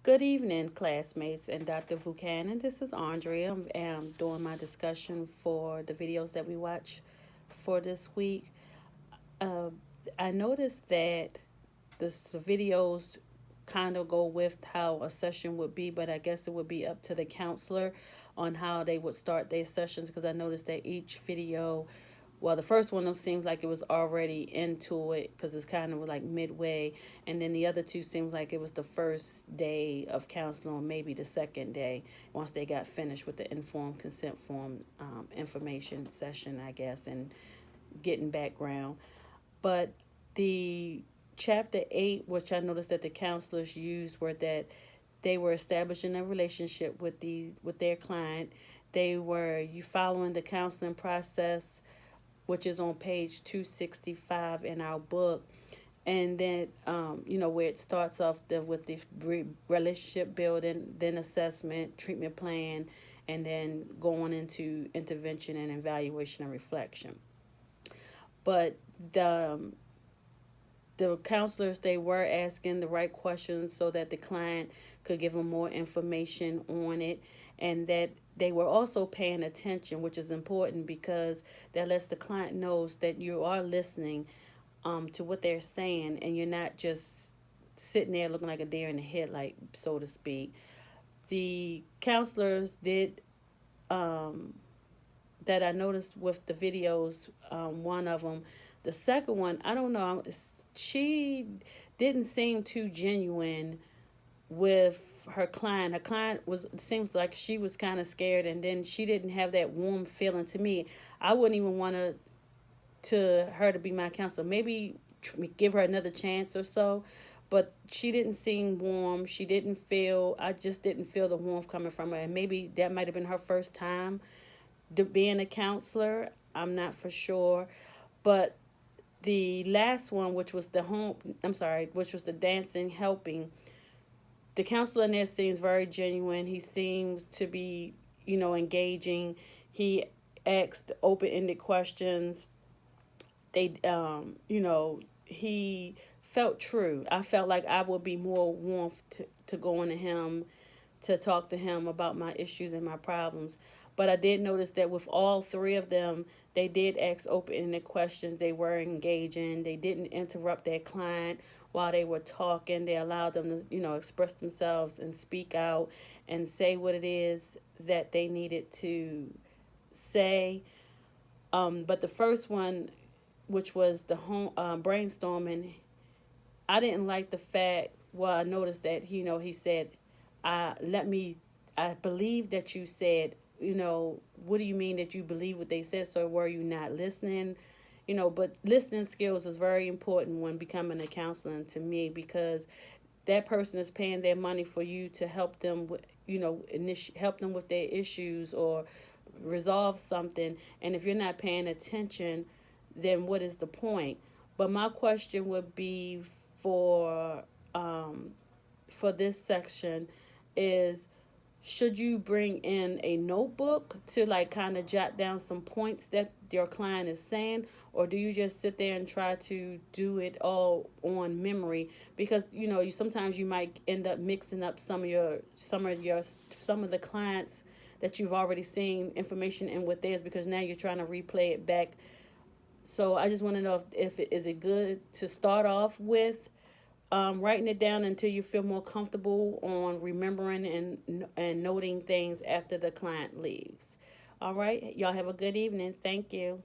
Good evening, classmates and Dr. Buchanan. This is Andrea. I'm doing my discussion for the videos that we watch for this week. Uh, I noticed that the videos kind of go with how a session would be, but I guess it would be up to the counselor on how they would start their sessions because I noticed that each video, well, the first one seems like it was already into it because it's kind of like midway, and then the other two seems like it was the first day of counseling, or maybe the second day once they got finished with the informed consent form information session, I guess, and getting background. But the chapter 8, which I noticed that the counselors used, were that they were establishing a relationship with their client. They were you following the counseling process, which is on page 265 in our book. And then, where it starts off with the relationship building, then assessment, treatment plan, and then going into intervention and evaluation and reflection. But the counselors, they were asking the right questions so that the client could give them more information on it, and that they were also paying attention, which is important because that lets the client knows that you are listening to what they're saying, and you're not just sitting there looking like a deer in the headlight, so to speak. The counselors did that I noticed with the videos. One of them, the second one, I don't know. She didn't seem too genuine with her client. Her client was seems like she was kind of scared, and then she didn't have that warm feeling to me. I wouldn't even want to her to be my counselor. Maybe give her another chance or so. But she didn't seem warm. She didn't feel. I just didn't feel the warmth coming from her, and maybe that might have been her first time being a counselor. I'm not for sure, but the last one, which was which was the dancing helping, the counselor in there seems very genuine. He seems to be, engaging. He asked open-ended questions. He felt true. I felt like I would be more warmth to going to him, to talk to him about my issues and my problems. But I did notice that with all three of them, they did ask open-ended questions. They were engaging. They didn't interrupt their client while they were talking. They allowed them to, express themselves and speak out and say what it is that they needed to say. But the first one, which was the home brainstorming, I didn't like the fact. Well, I noticed that he said, let me. I believe that you said. What do you mean that you believe what they said? So were you not listening? But listening skills is very important when becoming a counselor to me, because that person is paying their money for you to help them with, help them with their issues or resolve something. And if you're not paying attention, then what is the point? But my question would be for um, for this section is, should you bring in a notebook to like kind of jot down some points that your client is saying, or do you just sit there and try to do it all on memory? Because you sometimes you might end up mixing up some of the clients that you've already seen information in with theirs, because now you're trying to replay it back. So I just want to know if it is it good to start off with writing it down until you feel more comfortable on remembering and noting things after the client leaves. All right, y'all have a good evening. Thank you.